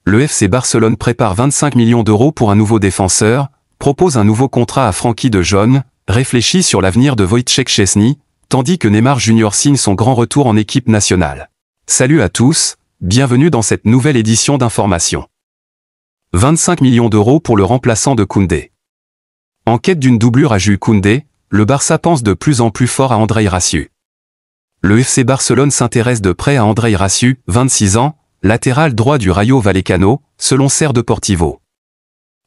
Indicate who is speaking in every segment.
Speaker 1: Le FC Barcelone prépare 25 millions d'euros pour un nouveau défenseur, propose un nouveau contrat à Frenkie de Jong, réfléchit sur l'avenir de Wojciech Szczęsny, tandis que Neymar Jr. signe son grand retour en équipe nationale. Salut à tous, bienvenue dans cette nouvelle édition d'Information. 25 millions d'euros pour le remplaçant de Koundé. En quête d'une doublure à Jules Koundé, le Barça pense de plus en plus fort à Andrei Raciu. Le FC Barcelone s'intéresse de près à Andrei Raciu, 26 ans, latéral droit du Rayo Vallecano, selon Ser Deportivo.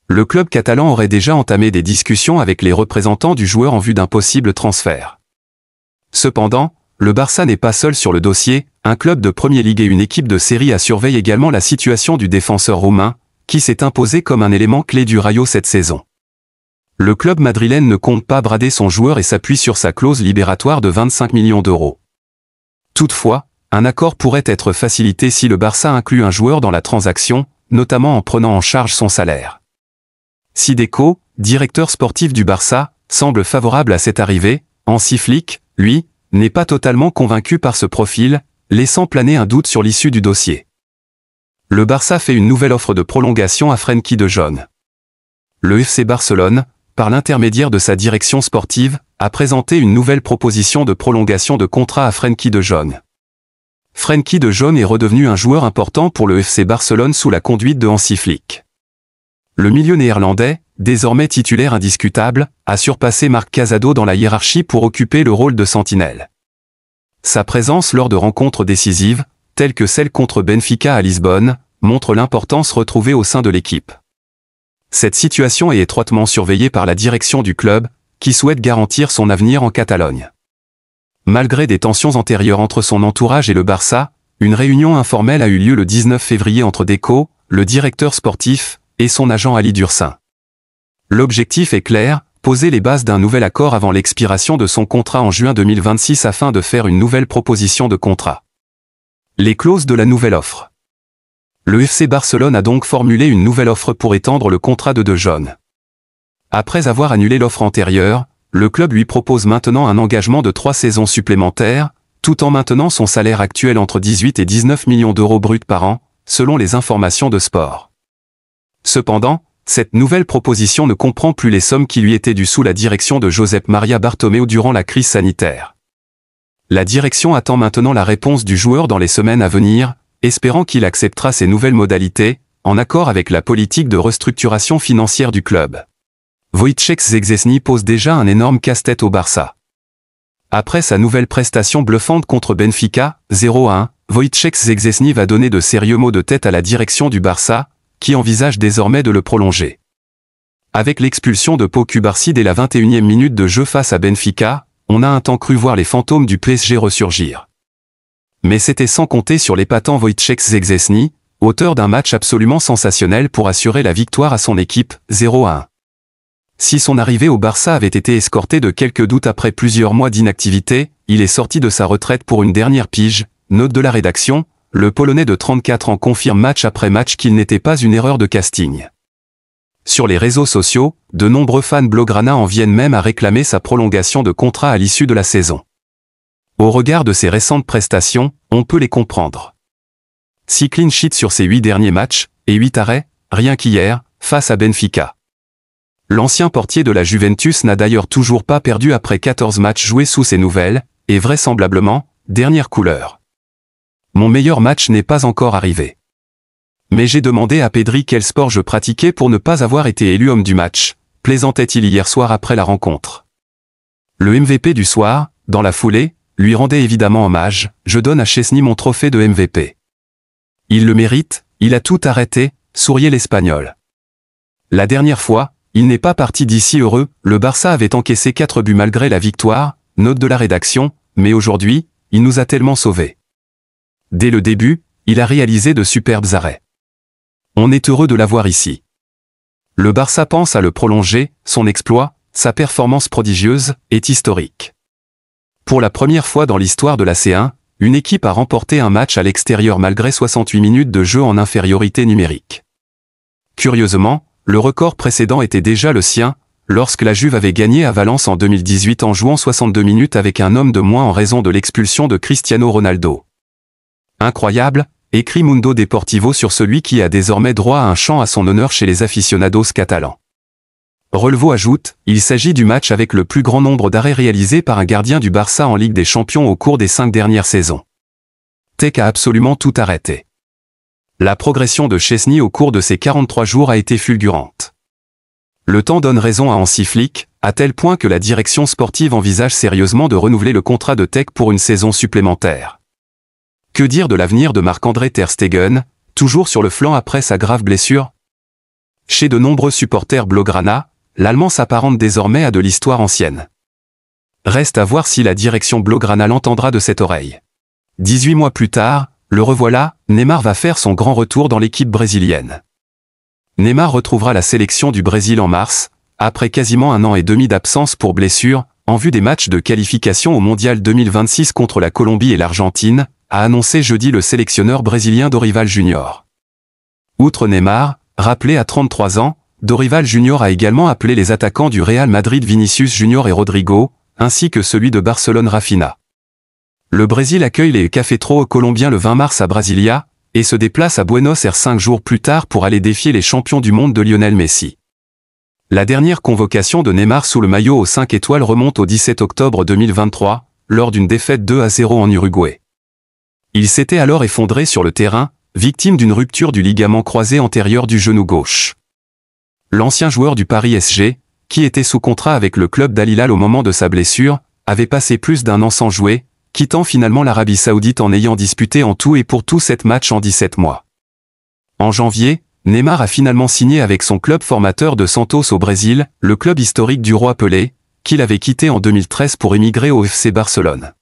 Speaker 1: Le club catalan aurait déjà entamé des discussions avec les représentants du joueur en vue d'un possible transfert. Cependant, le Barça n'est pas seul sur le dossier, un club de Premier League et une équipe de Serie A surveillent également la situation du défenseur roumain, qui s'est imposé comme un élément clé du Rayo cette saison. Le club madrilène ne compte pas brader son joueur et s'appuie sur sa clause libératoire de 25 millions d'euros. Toutefois, un accord pourrait être facilité si le Barça inclut un joueur dans la transaction, notamment en prenant en charge son salaire. Sideco, directeur sportif du Barça, semble favorable à cette arrivée. Hansi Flick, lui, n'est pas totalement convaincu par ce profil, laissant planer un doute sur l'issue du dossier. Le Barça fait une nouvelle offre de prolongation à Frenkie de Jong. Le FC Barcelone, par l'intermédiaire de sa direction sportive, a présenté une nouvelle proposition de prolongation de contrat à Frenkie de Jong. Frenkie de Jong est redevenu un joueur important pour le FC Barcelone sous la conduite de Hansi Flick. Le milieu néerlandais, désormais titulaire indiscutable, a surpassé Marc Casado dans la hiérarchie pour occuper le rôle de sentinelle. Sa présence lors de rencontres décisives, telles que celle contre Benfica à Lisbonne, montre l'importance retrouvée au sein de l'équipe. Cette situation est étroitement surveillée par la direction du club, qui souhaite garantir son avenir en Catalogne. Malgré des tensions antérieures entre son entourage et le Barça, une réunion informelle a eu lieu le 19 février entre Deco, le directeur sportif, et son agent Ali Dursin. L'objectif est clair, poser les bases d'un nouvel accord avant l'expiration de son contrat en juin 2026 afin de faire une nouvelle proposition de contrat. Les clauses de la nouvelle offre. Le FC Barcelone a donc formulé une nouvelle offre pour étendre le contrat de Jong. Après avoir annulé l'offre antérieure, le club lui propose maintenant un engagement de 3 saisons supplémentaires, tout en maintenant son salaire actuel entre 18 et 19 millions d'euros bruts par an, selon les informations de Sport. Cependant, cette nouvelle proposition ne comprend plus les sommes qui lui étaient dues sous la direction de Josep Maria Bartomeu durant la crise sanitaire. La direction attend maintenant la réponse du joueur dans les semaines à venir, espérant qu'il acceptera ces nouvelles modalités, en accord avec la politique de restructuration financière du club. Wojciech Szczęsny pose déjà un énorme casse-tête au Barça. Après sa nouvelle prestation bluffante contre Benfica, 0-1, Wojciech Szczęsny va donner de sérieux maux de tête à la direction du Barça, qui envisage désormais de le prolonger. Avec l'expulsion de Pau Cubarsí dès la 21e minute de jeu face à Benfica, on a un temps cru voir les fantômes du PSG ressurgir. Mais c'était sans compter sur l'épatant Wojciech Szczęsny, auteur d'un match absolument sensationnel pour assurer la victoire à son équipe, 0-1. Si son arrivée au Barça avait été escortée de quelques doutes après plusieurs mois d'inactivité, il est sorti de sa retraite pour une dernière pige, note de la rédaction, le Polonais de 34 ans confirme match après match qu'il n'était pas une erreur de casting. Sur les réseaux sociaux, de nombreux fans blaugrana en viennent même à réclamer sa prolongation de contrat à l'issue de la saison. Au regard de ses récentes prestations, on peut les comprendre. 6 clean sheets sur ses 8 derniers matchs, et 8 arrêts, rien qu'hier, face à Benfica. L'ancien portier de la Juventus n'a d'ailleurs toujours pas perdu après 14 matchs joués sous ses nouvelles, et vraisemblablement, dernière couleur. Mon meilleur match n'est pas encore arrivé. Mais j'ai demandé à Pedri quel sport je pratiquais pour ne pas avoir été élu homme du match, plaisantait-il hier soir après la rencontre. Le MVP du soir, dans la foulée, lui rendait évidemment hommage, je donne à Szczęsny mon trophée de MVP. Il le mérite, il a tout arrêté, souriait l'Espagnol. La dernière fois, il n'est pas parti d'ici heureux, le Barça avait encaissé 4 buts malgré la victoire, note de la rédaction, mais aujourd'hui, il nous a tellement sauvés. Dès le début, il a réalisé de superbes arrêts. On est heureux de l'avoir ici. Le Barça pense à le prolonger, son exploit, sa performance prodigieuse, est historique. Pour la première fois dans l'histoire de la C1, une équipe a remporté un match à l'extérieur malgré 68 minutes de jeu en infériorité numérique. Curieusement, le record précédent était déjà le sien, lorsque la Juve avait gagné à Valence en 2018 en jouant 62 minutes avec un homme de moins en raison de l'expulsion de Cristiano Ronaldo. Incroyable, écrit Mundo Deportivo sur celui qui a désormais droit à un chant à son honneur chez les aficionados catalans. Relevo ajoute, il s'agit du match avec le plus grand nombre d'arrêts réalisés par un gardien du Barça en Ligue des Champions au cours des 5 dernières saisons. Tech a absolument tout arrêté. La progression de Szczęsny au cours de ces 43 jours a été fulgurante. Le temps donne raison à Hansi Flick, à tel point que la direction sportive envisage sérieusement de renouveler le contrat de Tech pour une saison supplémentaire. Que dire de l'avenir de Marc-André ter Stegen, toujours sur le flanc après sa grave blessure? Chez de nombreux supporters blaugrana, l'Allemand s'apparente désormais à de l'histoire ancienne. Reste à voir si la direction blaugrana l'entendra de cette oreille. 18 mois plus tard, le revoilà, Neymar va faire son grand retour dans l'équipe brésilienne. Neymar retrouvera la sélection du Brésil en mars, après quasiment 1 an et demi d'absence pour blessure, en vue des matchs de qualification au Mondial 2026 contre la Colombie et l'Argentine, a annoncé jeudi le sélectionneur brésilien Dorival Junior. Outre Neymar, rappelé à 33 ans, Dorival Junior a également appelé les attaquants du Real Madrid Vinicius Junior et Rodrigo, ainsi que celui de Barcelone Rafinha. Le Brésil accueille les Cafetros colombiens le 20 mars à Brasilia, et se déplace à Buenos Aires 5 jours plus tard pour aller défier les champions du monde de Lionel Messi. La dernière convocation de Neymar sous le maillot aux 5 étoiles remonte au 17 octobre 2023, lors d'une défaite 2-0 en Uruguay. Il s'était alors effondré sur le terrain, victime d'une rupture du ligament croisé antérieur du genou gauche. L'ancien joueur du Paris SG, qui était sous contrat avec le club d'Al Hilal au moment de sa blessure, avait passé plus d'1 an sans jouer, quittant finalement l'Arabie Saoudite en ayant disputé en tout et pour tout 7 matchs en 17 mois. En janvier, Neymar a finalement signé avec son club formateur de Santos au Brésil, le club historique du roi Pelé, qu'il avait quitté en 2013 pour émigrer au FC Barcelone.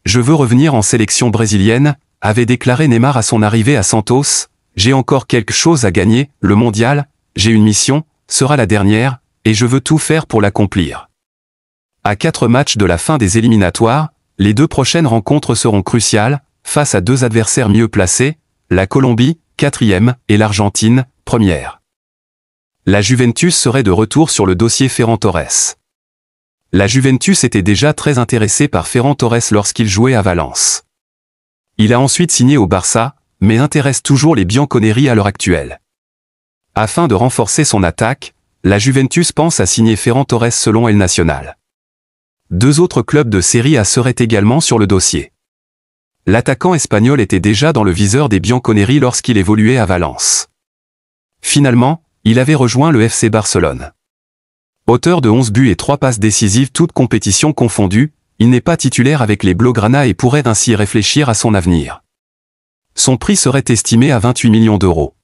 Speaker 1: « Je veux revenir en sélection brésilienne », avait déclaré Neymar à son arrivée à Santos, « J'ai encore quelque chose à gagner, le mondial, j'ai une mission, sera la dernière, et je veux tout faire pour l'accomplir. » À 4 matchs de la fin des éliminatoires, les 2 prochaines rencontres seront cruciales, face à 2 adversaires mieux placés, la Colombie, 4e, et l'Argentine, 1re. La Juventus serait de retour sur le dossier Ferran Torres. La Juventus était déjà très intéressée par Ferran Torres lorsqu'il jouait à Valence. Il a ensuite signé au Barça, mais intéresse toujours les bianconeri à l'heure actuelle. Afin de renforcer son attaque, la Juventus pense à signer Ferran Torres selon El Nacional. 2 autres clubs de Serie A seraient également sur le dossier. L'attaquant espagnol était déjà dans le viseur des bianconeri lorsqu'il évoluait à Valence. Finalement, il avait rejoint le FC Barcelone. Auteur de 11 buts et 3 passes décisives toutes compétitions confondues, il n'est pas titulaire avec les blaugrana et pourrait ainsi réfléchir à son avenir. Son prix serait estimé à 28 millions d'euros.